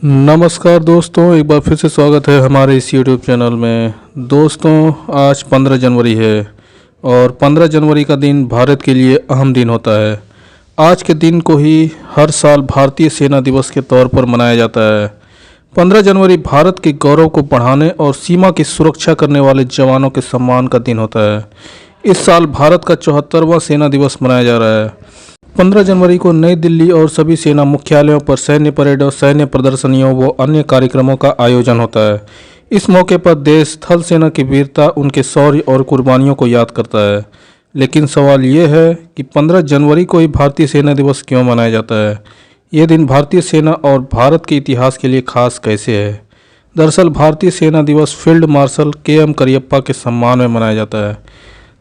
नमस्कार दोस्तों, एक बार फिर से स्वागत है हमारे इस यूट्यूब चैनल में। दोस्तों, आज 15 जनवरी है और 15 जनवरी का दिन भारत के लिए अहम दिन होता है। आज के दिन को ही हर साल भारतीय सेना दिवस के तौर पर मनाया जाता है। 15 जनवरी भारत के गौरव को बढ़ाने और सीमा की सुरक्षा करने वाले जवानों के सम्मान का दिन होता है। इस साल भारत का 74वां सेना दिवस मनाया जा रहा है। 15 जनवरी को नई दिल्ली और सभी सेना मुख्यालयों पर सैन्य परेड और सैन्य प्रदर्शनियों व अन्य कार्यक्रमों का आयोजन होता है। इस मौके पर देश थल सेना की वीरता, उनके शौर्य और कुर्बानियों को याद करता है। लेकिन सवाल ये है कि 15 जनवरी को ही भारतीय सेना दिवस क्यों मनाया जाता है? ये दिन भारतीय सेना और भारत के इतिहास के लिए खास कैसे है? दरअसल भारतीय सेना दिवस फील्ड मार्शल के.एम. करियप्पा के सम्मान में मनाया जाता है।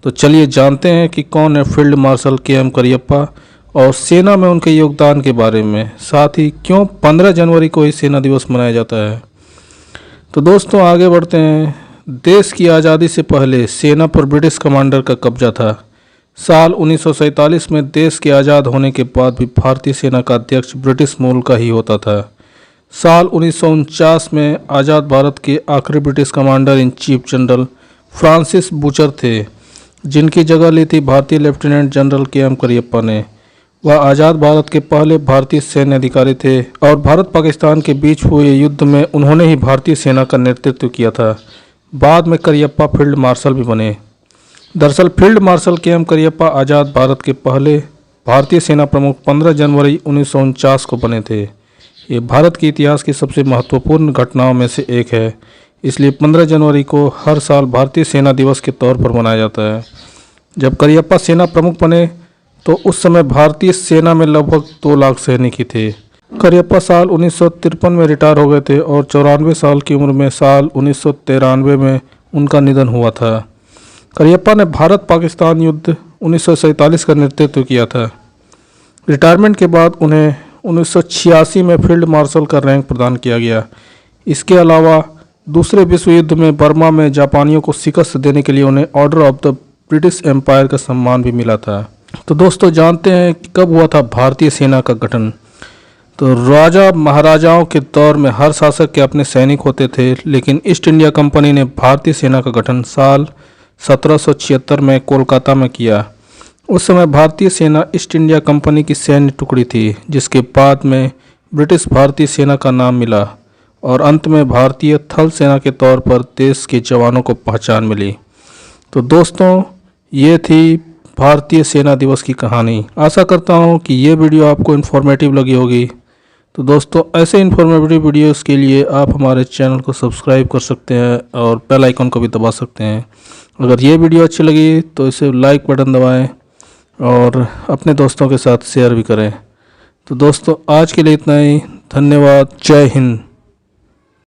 तो चलिए जानते हैं कि कौन है फील्ड मार्शल के.एम. करियप्पा और सेना में उनके योगदान के बारे में, साथ ही क्यों 15 जनवरी को ही सेना दिवस मनाया जाता है। तो दोस्तों, आगे बढ़ते हैं। देश की आज़ादी से पहले सेना पर ब्रिटिश कमांडर का कब्जा था। साल 1947 में देश के आज़ाद होने के बाद भी भारतीय सेना का अध्यक्ष ब्रिटिश मूल का ही होता था। साल 1949 में आज़ाद भारत के आखिरी British commander in chief general Francis butcher थे, जिनकी जगह ली थी भारतीय लेफ्टिनेंट जनरल के.एम. करियप्पा ने। वह आज़ाद भारत के पहले भारतीय सैन्य अधिकारी थे और भारत पाकिस्तान के बीच हुए युद्ध में उन्होंने ही भारतीय सेना का नेतृत्व किया था। बाद में करियप्पा फील्ड मार्शल भी बने। दरअसल फील्ड मार्शल के.एम. करियप्पा आज़ाद भारत के पहले भारतीय सेना प्रमुख 15 जनवरी 1949 को बने थे। ये भारत के इतिहास की सबसे महत्वपूर्ण घटनाओं में से एक है, इसलिए 15 जनवरी को हर साल भारतीय सेना दिवस के तौर पर मनाया जाता है। जब करियप्पा सेना प्रमुख बने तो उस समय भारतीय सेना में लगभग 2 लाख सैनिक ही थे। करियप्पा साल 1953 में रिटायर हो गए थे और 94 साल की उम्र में साल 1993 में उनका निधन हुआ था। करियप्पा ने भारत पाकिस्तान युद्ध 1947 का नेतृत्व किया था। रिटायरमेंट के बाद उन्हें 1986 में फील्ड मार्शल का रैंक प्रदान किया गया। इसके अलावा दूसरे विश्व युद्ध में बर्मा में जापानियों को शिकस्त देने के लिए उन्हें order of the British Empire का सम्मान भी मिला था। तो दोस्तों, जानते हैं कि कब हुआ था भारतीय सेना का गठन। तो राजा महाराजाओं के दौर में हर शासक के अपने सैनिक होते थे, लेकिन ईस्ट इंडिया कंपनी ने भारतीय सेना का गठन साल 1776 में कोलकाता में किया। उस समय भारतीय सेना ईस्ट इंडिया कंपनी की सैन्य टुकड़ी थी, जिसके बाद में ब्रिटिश भारतीय सेना का नाम मिला और अंत में भारतीय थल सेना के तौर पर देश के जवानों को पहचान मिली। तो दोस्तों, ये थी भारतीय सेना दिवस की कहानी। आशा करता हूँ कि ये वीडियो आपको इन्फॉर्मेटिव लगी होगी। तो दोस्तों, ऐसे इन्फॉर्मेटिव वीडियोस के लिए आप हमारे चैनल को सब्सक्राइब कर सकते हैं और बेल आइकन को भी दबा सकते हैं। अगर ये वीडियो अच्छी लगी तो इसे लाइक बटन दबाएं और अपने दोस्तों के साथ शेयर भी करें। तो दोस्तों, आज के लिए इतना ही। धन्यवाद। जय हिंद।